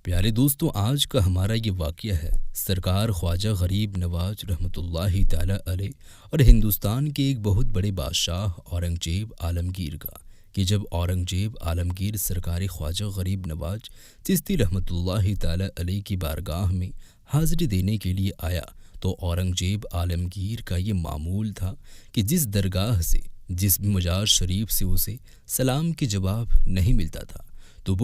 پیارے دوستوں، آج کا ہمارا یہ واقعہ ہے سرکار خواجہ غریب نواز رحمۃ اللہ تعالی علیہ اور ہندوستان کے ایک بہت بڑے بادشاہ اورنگزیب عالمگیر کا، کہ جب اورنگزیب عالمگیر سرکار خواجہ غریب نواز چشتی رحمۃ اللہ تعالی علیہ کی بارگاہ میں حاضری دینے کے لیے آیا تو اورنگزیب عالمگیر کا یہ معمول تھا کہ جس درگاہ سے جس مزار شریف سے اسے سلام کے جواب نہیں ملتا تھا تو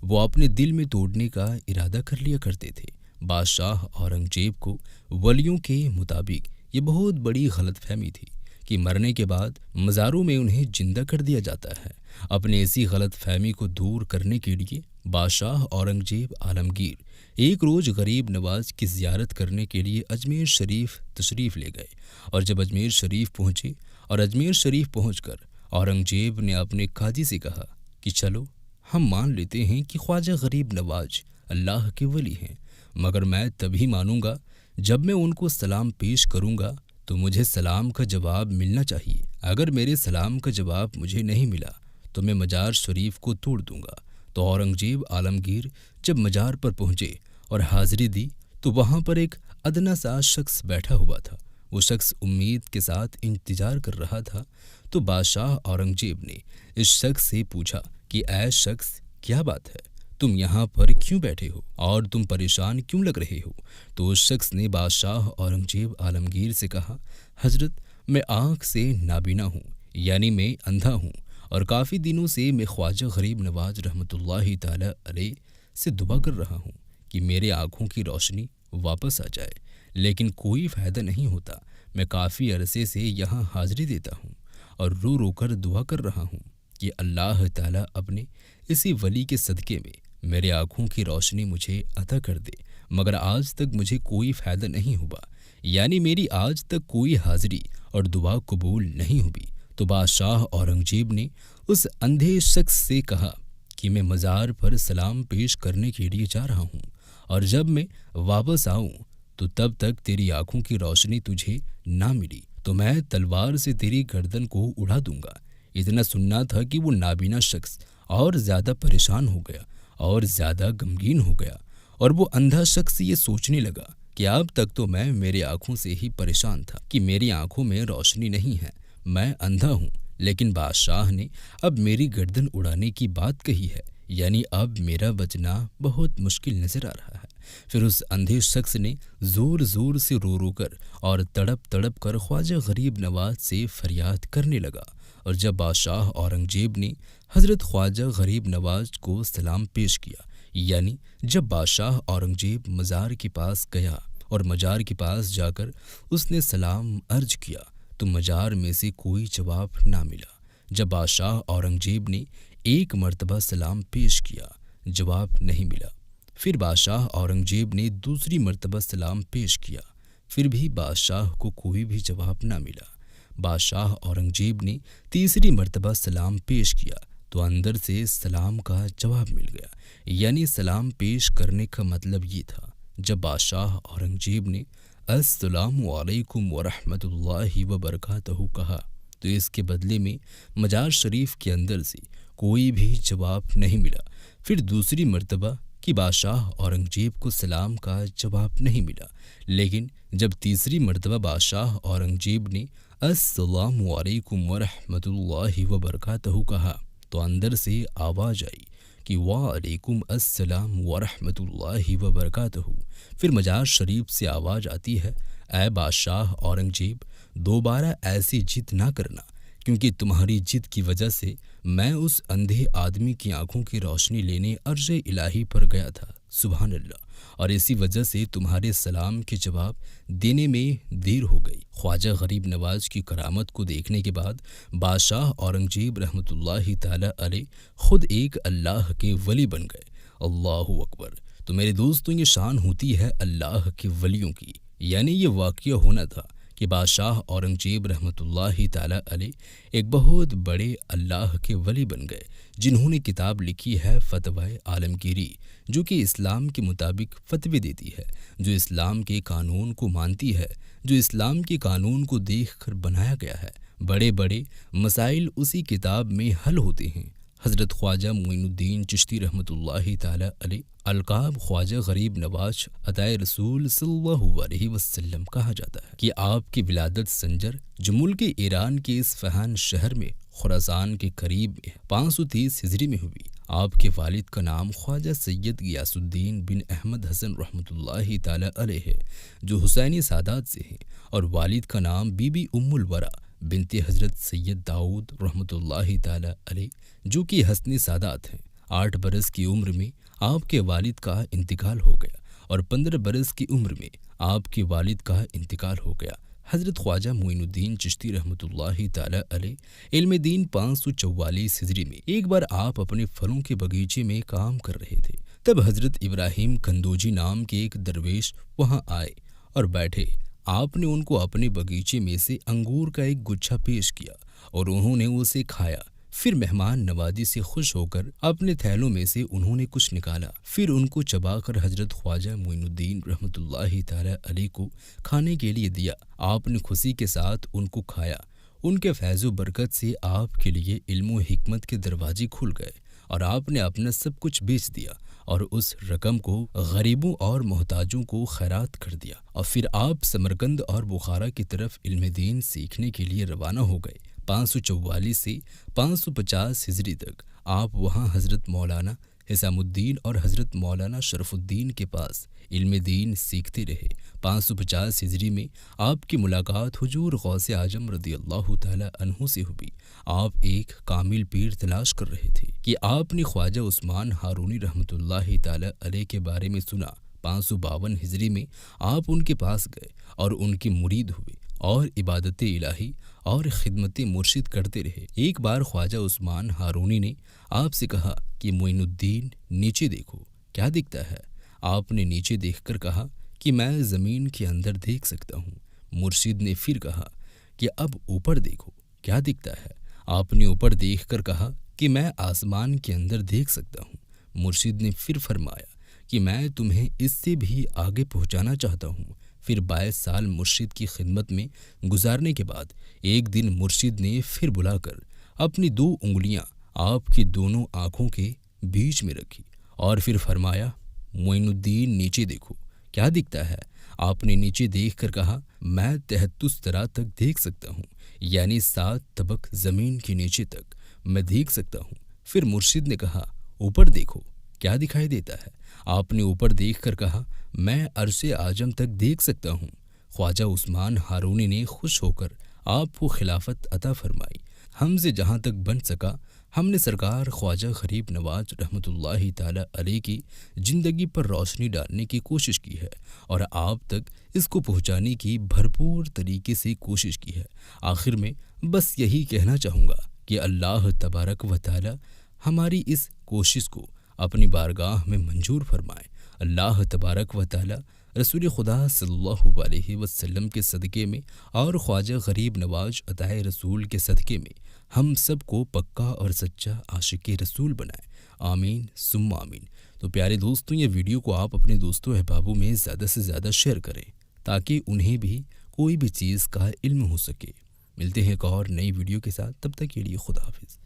وہ اپنے دل میں توڑنے کا ارادہ کر لیا کرتے تھے۔ بادشاہ اورنگزیب کو ولیوں کے مطابق یہ بہت بڑی غلط فہمی تھی کہ مرنے کے بعد مزاروں میں انہیں زندہ کر دیا جاتا ہے۔ اپنے اسی غلط فہمی کو دور کرنے کے لیے بادشاہ اورنگزیب عالمگیر ایک روز غریب نواز کی زیارت کرنے کے لیے اجمیر شریف تشریف لے گئے، اور جب اجمیر شریف پہنچے اور اجمیر شریف پہنچ کر اورنگزیب نے اپنے قاضی سے کہا کہ چلو ہم مان لیتے ہیں کہ خواجہ غریب نواز اللہ کے ولی ہیں، مگر میں تبھی مانوں گا جب میں ان کو سلام پیش کروں گا تو مجھے سلام کا جواب ملنا چاہیے۔ اگر میرے سلام کا جواب مجھے نہیں ملا تو میں مزار شریف کو توڑ دوں گا۔ تو اورنگزیب عالمگیر جب مزار پر پہنچے اور حاضری دی تو وہاں پر ایک ادنا سا شخص بیٹھا ہوا تھا۔ وہ شخص امید کے ساتھ انتظار کر رہا تھا۔ تو بادشاہ اورنگزیب نے اس شخص سے پوچھا کہ اے شخص، کیا بات ہے؟ تم یہاں پر کیوں بیٹھے ہو اور تم پریشان کیوں لگ رہے ہو؟ تو اس شخص نے بادشاہ اورنگزیب عالمگیر سے کہا، حضرت، میں آنکھ سے نابینا ہوں، یعنی میں اندھا ہوں، اور کافی دنوں سے میں خواجہ غریب نواز رحمۃ اللہ تعالی علیہ سے دعا کر رہا ہوں کہ میرے آنکھوں کی روشنی واپس آ جائے، لیکن کوئی فائدہ نہیں ہوتا۔ میں کافی عرصے سے یہاں حاضری دیتا ہوں اور رو رو کر دعا کر رہا ہوں کہ اللہ تعالیٰ اپنے اسی ولی کے صدقے میں میرے آنکھوں کی روشنی مجھے عطا کر دے، مگر آج تک مجھے کوئی فائدہ نہیں ہوا، یعنی میری آج تک کوئی حاضری اور دعا قبول نہیں ہوئی۔ تو بادشاہ اورنگزیب نے اس اندھے شخص سے کہا کہ میں مزار پر سلام پیش کرنے کے لیے جا رہا ہوں، اور جب میں واپس آؤں تو تب تک تیری آنکھوں کی روشنی تجھے نہ ملی تو میں تلوار سے تیری گردن کو اڑا دوں گا۔ اتنا سننا تھا کہ وہ نابینا شخص اور زیادہ پریشان ہو گیا اور زیادہ غمگین ہو گیا، اور وہ اندھا شخص یہ سوچنے لگا کہ اب تک تو میں میرے آنکھوں سے ہی پریشان تھا کہ میری آنکھوں میں روشنی نہیں ہے، میں اندھا ہوں، لیکن بادشاہ نے اب میری گردن اڑانے کی بات کہی ہے، یعنی اب میرا بچنا بہت مشکل نظر آ رہا ہے۔ پھر اس اندھے شخص نے زور زور سے رو رو کر اور تڑپ تڑپ کر خواجہ غریب نواز سے فریاد کرنے لگا، اور جب بادشاہ اورنگزیب نے حضرت خواجہ غریب نواز کو سلام پیش کیا، یعنی جب بادشاہ اورنگزیب مزار کے پاس گیا اور مزار کے پاس جا کر اس نے سلام عرض کیا تو مزار میں سے کوئی جواب نہ ملا۔ جب بادشاہ اورنگزیب نے ایک مرتبہ سلام پیش کیا، جواب نہیں ملا۔ پھر بادشاہ اورنگزیب نے دوسری مرتبہ سلام پیش کیا، پھر بھی بادشاہ کو کوئی بھی جواب نہ ملا۔ بادشاہ اورنگزیب نے تیسری مرتبہ سلام پیش کیا تو اندر سے سلام کا جواب مل گیا، یعنی سلام پیش کرنے کا مطلب یہ تھا۔ جب بادشاہ اورنگزیب نے السلام علیکم ورحمۃ اللہ وبرکاتہ کہا تو اس کے بدلے میں مزار شریف کے اندر سے کوئی بھی جواب نہیں ملا۔ پھر دوسری مرتبہ کہ بادشاہ اورنگزیب کو سلام کا جواب نہیں ملا، لیکن جب تیسری مرتبہ بادشاہ اورنگزیب نے السلام علیکم ورحمۃ اللہ وبرکاتہ کہا تو اندر سے آواز آئی کہ وعلیکم السلام ورحمۃ اللہ وبرکاتہ۔ پھر مزار شریف سے آواز آتی ہے، اے بادشاہ اورنگزیب، دوبارہ ایسی ضد نہ کرنا، کیونکہ تمہاری ضد کی وجہ سے میں اس اندھے آدمی کی آنکھوں کی روشنی لینے عرش الہی پر گیا تھا، سبحان اللہ، اور اسی وجہ سے تمہارے سلام کے جواب دینے میں دیر ہو گئی۔ خواجہ غریب نواز کی کرامت کو دیکھنے کے بعد بادشاہ اورنگزیب رحمۃ اللہ تعالی علیہ خود ایک اللہ کے ولی بن گئے۔ اللہ اکبر۔ تو میرے دوستوں، یہ شان ہوتی ہے اللہ کے ولیوں کی، یعنی یہ واقعہ ہونا تھا کہ بادشاہ اورنگزیب رحمۃ اللہ تعالی علیہ ایک بہت بڑے اللہ کے ولی بن گئے، جنہوں نے کتاب لکھی ہے فتویٰ عالمگیری، جو کہ اسلام کے مطابق فتوے دیتی ہے، جو اسلام کے قانون کو مانتی ہے، جو اسلام کے قانون کو دیکھ کر بنایا گیا ہے۔ بڑے بڑے مسائل اسی کتاب میں حل ہوتے ہیں۔ حضرت خواجہ معین الدین چشتی رحمۃ اللہ تعالی علیہ القاب خواجہ غریب نواز عطائے رسول صلی اللہ علیہ وسلم کہا جاتا ہے کہ آپ کی ولادت سنجر جو ملک ایران کے اصفہان شہر میں خراسان کے قریب 530 ہجری میں ہوئی۔ آپ کے والد کا نام خواجہ سید غیاث الدین بن احمد حسن رحمۃ اللہ تعالی علیہ ہے جو حسینی سادات سے ہیں، اور والد کا نام بی بی ام الورا بنت حضرت سید داؤد رحمۃ اللہ تعالی علیہ جو کہ حسنی سادات ہیں۔ 8 برس کی عمر میں آپ کے والد کا انتقال ہو گیا اور 15 برس کی عمر میں آپ کے والد کا انتقال ہو گیا۔ حضرت خواجہ معین الدین چشتی رحمۃ اللہ تعالی علیہ علم دین 544 ہجری میں ایک بار آپ اپنے پھلوں کے باغیچے میں کام کر رہے تھے، تب حضرت ابراہیم کندوجی نام کے ایک درویش وہاں آئے اور بیٹھے۔ آپ نے ان کو اپنے باغیچے میں سے انگور کا ایک گچھا پیش کیا اور انہوں نے اسے کھایا۔ پھر مہمان نوازی سے خوش ہو کر اپنے تھیلوں میں سے انہوں نے کچھ نکالا، پھر ان کو چبا کر حضرت خواجہ معین الدین رحمۃ اللہ تعالی علیہ کو کھانے کے لیے دیا۔ آپ نے خوشی کے ساتھ ان کو کھایا۔ ان کے فیض و برکت سے آپ کے لیے علم و حکمت کے دروازے کھل گئے اور آپ نے اپنا سب کچھ بیچ دیا اور اس رقم کو غریبوں اور محتاجوں کو خیرات کر دیا، اور پھر آپ سمرقند اور بخارا کی طرف علم دین سیکھنے کے لیے روانہ ہو گئے۔ 544 سے 550 ہجری تک آپ وہاں حضرت مولانا حسام الدین اور حضرت مولانا شرف الدین کے پاس علم دین سیکھتے رہے۔ 550 ہجری میں آپ کی ملاقات حضور غوث اعظم رضی اللہ تعالی عنہ سے ہوئی۔ آپ ایک کامل پیر تلاش کر رہے تھے کہ آپ نے خواجہ عثمان ہارونی رحمۃ اللہ تعالی علیہ کے بارے میں سنا۔ 552 ہجری میں آپ ان کے پاس گئے اور ان کے مرید ہوئے اور عبادت الہی اور خدمت مرشد کرتے رہے۔ ایک بار خواجہ عثمان ہارونی نے آپ سے کہا کہ معین الدین نیچے دیکھو کیا دکھتا ہے؟ آپ نے نیچے دیکھ کر کہا کہ میں زمین کے اندر دیکھ سکتا ہوں۔ مرشد نے پھر کہا کہ اب اوپر دیکھو کیا دکھتا ہے؟ آپ نے اوپر دیکھ کر کہا کہ میں آسمان کے اندر دیکھ سکتا ہوں۔ مرشد نے پھر فرمایا کہ میں تمہیں اس سے بھی آگے پہنچانا چاہتا ہوں۔ پھر 22 سال مرشد کی خدمت میں گزارنے کے بعد ایک دن مرشد نے پھر بلا کر اپنی 2 انگلیاں آپ کی دونوں آنکھوں کے بیچ میں رکھی اور پھر فرمایا معین الدین نیچے دیکھو کیا دکھتا ہے؟ آپ نے نیچے دیکھ کر کہا میں 33 طرح تک دیکھ سکتا ہوں، یعنی 7 طبق زمین کے نیچے تک میں دیکھ سکتا ہوں۔ پھر مرشد نے کہا اوپر دیکھو کیا دکھائی دیتا ہے؟ آپ نے اوپر دیکھ کر کہا میں عرش اعظم تک دیکھ سکتا ہوں۔ خواجہ عثمان ہارونی نے خوش ہو کر آپ کو خلافت عطا فرمائی۔ ہم سے جہاں تک بن سکا ہم نے سرکار خواجہ غریب نواز رحمۃ اللہ تعالی علیہ کی زندگی پر روشنی ڈالنے کی کوشش کی ہے اور آپ تک اس کو پہنچانے کی بھرپور طریقے سے کوشش کی ہے۔ آخر میں بس یہی کہنا چاہوں گا کہ اللہ تبارک و تعالی ہماری اس کوشش کو اپنی بارگاہ میں منظور فرمائے۔ اللہ تبارک و تعالی رسول خدا صلی اللہ علیہ وسلم کے صدقے میں اور خواجہ غریب نواز عطائے رسول کے صدقے میں ہم سب کو پکا اور سچا عاشق رسول بنائے، آمین ثم آمین۔ تو پیارے دوستوں، یہ ویڈیو کو آپ اپنے دوستوں احبابوں میں زیادہ سے زیادہ شیئر کریں تاکہ انہیں بھی کوئی بھی چیز کا علم ہو سکے۔ ملتے ہیں ایک اور نئی ویڈیو کے ساتھ، تب تک کے لیے خدا حافظ۔